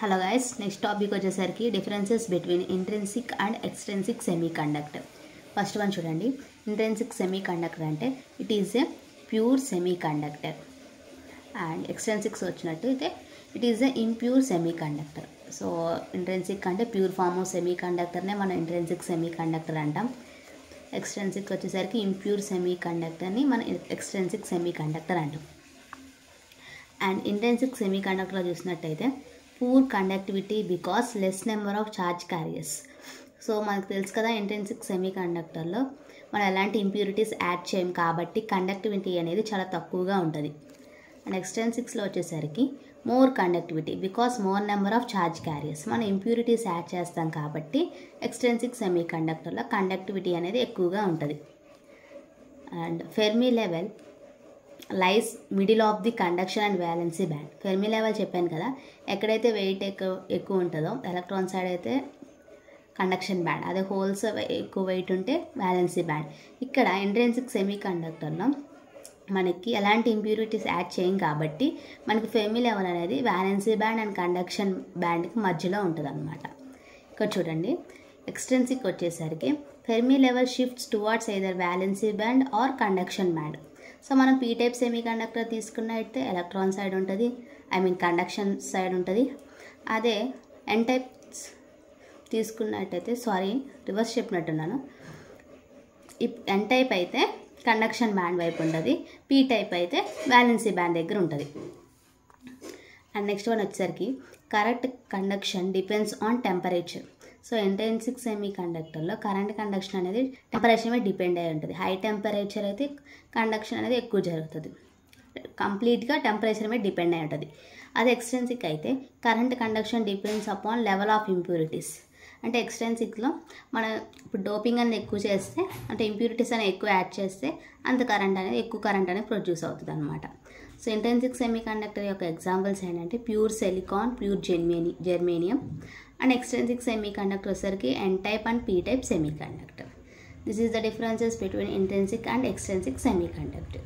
Hello guys, next topic వచ్చేసరికి differences between intrinsic and extrinsic semiconductor. First one చూడండి. Intrinsic semiconductor అంటే it is a pure semiconductor and extrinsics వచ్చినట్టు అయితే it is a impure semiconductor. So intrinsic అంటే pure form of సెమీ కండక్టర్నే మనం intrinsic semiconductor అంటాం. Extrinsic వచ్చేసరికి ఇంప్యూర్ సెమీ కండక్టర్ని మనం ఎక్స్ట్రిన్సిక్ సెమీ కండక్టర్ అంటాం. అండ్ ఇంట్రిన్సిక్ సెమీ కండక్టర్లో చూసినట్టయితే poor conductivity because less number of charge carriers. So మనకు తెలుసు కదా, ఇంట్రిన్సిక్ సెమీ కండక్టర్లో మనం ఎలాంటి ఇంప్యూరిటీస్ యాడ్ చేయం కాబట్టి కండక్టివిటీ అనేది చాలా తక్కువగా ఉంటుంది. అండ్ ఎక్స్ట్రిన్సిక్స్లో వచ్చేసరికి more conductivity because more number of charge carriers. మనం ఇంప్యూరిటీస్ యాడ్ చేస్తాం కాబట్టి ఎక్స్ట్రిన్సిక్ సెమీ కండక్టర్లో కండక్టివిటీ అనేది ఎక్కువగా ఉంటుంది. And Fermi level lies middle of the conduction and valency band. Fermi level చెప్పాను కదా, ఎక్కడైతే వెయిట్ ఎక్కువ ఉంటుందో ఎలక్ట్రాన్ సైడ్ అయితే కండక్షన్ బ్యాండ్, అదే హోల్స్ ఎక్కువ వెయిట్ ఉంటే వ్యాలెన్సీ బ్యాండ్. ఇక్కడ ఇంట్రిన్సిక్ సెమీ కండక్టర్లో మనకి ఎలాంటి ఇంప్యూరిటీస్ యాడ్ చేయం కాబట్టి మనకి ఫెర్మి లెవెల్ అనేది వ్యాలెన్సీ బ్యాండ్ అండ్ కండక్షన్ బ్యాండ్కి మధ్యలో ఉంటుంది అన్నమాట. ఇక్కడ చూడండి, ఎక్స్ట్రిన్సిక్ వచ్చేసరికి Fermi level shifts towards either valency band or conduction band. So మనం పీ టైప్ సెమీ కండక్టర్ తీసుకున్నట్టయితే ఎలక్ట్రాన్ సైడ్ ఉంటుంది, కండక్షన్ సైడ్ ఉంటుంది. అదే ఎన్ టైప్ తీసుకున్నట్టయితే, రివర్స్ చెప్పినట్టున్నాను, ఎన్ టైప్ అయితే కండక్షన్ బ్యాండ్ వైపు ఉంటుంది, పీ టైప్ అయితే వ్యాలెన్సీ బ్యాండ్ దగ్గర ఉంటుంది. అండ్ నెక్స్ట్ వన్ వచ్చేసరికి correct conduction depends on temperature. So intrinsic సెమీ కండక్టర్లో కరెంట్ కండక్షన్ అనేది టెంపరేచర్ మీద డిపెండ్ అయి ఉంటుంది. హై టెంపరేచర్ అయితే కండక్షన్ అనేది ఎక్కువ జరుగుతుంది, కంప్లీట్గా టెంపరేచర్ మీద డిపెండ్ అయి ఉంటుంది. అదే ఎక్స్ట్రిన్సిక్ అయితే current conduction depends upon level of impurities. అంటే ఎక్స్ట్రిన్సిక్లో మనం ఇప్పుడు డోపింగ్ అనేది ఎక్కువ చేస్తే, అంటే ఇంప్యూరిటీస్ అనేది ఎక్కువ యాడ్ చేస్తే అంత ఎక్కువ కరెంట్ అనేది ప్రొడ్యూస్ అవుతుంది అనమాట. సో ఇంట్రిన్సిక్ సెమీ కండక్టర్ యొక్క ఎగ్జాంపుల్స్ ఏంటంటే pure silicon, pure germanium. And extrinsic semiconductor వచ్చేసరికి N type and P type semiconductor. This is the differences between intrinsic and extrinsic semi conductor.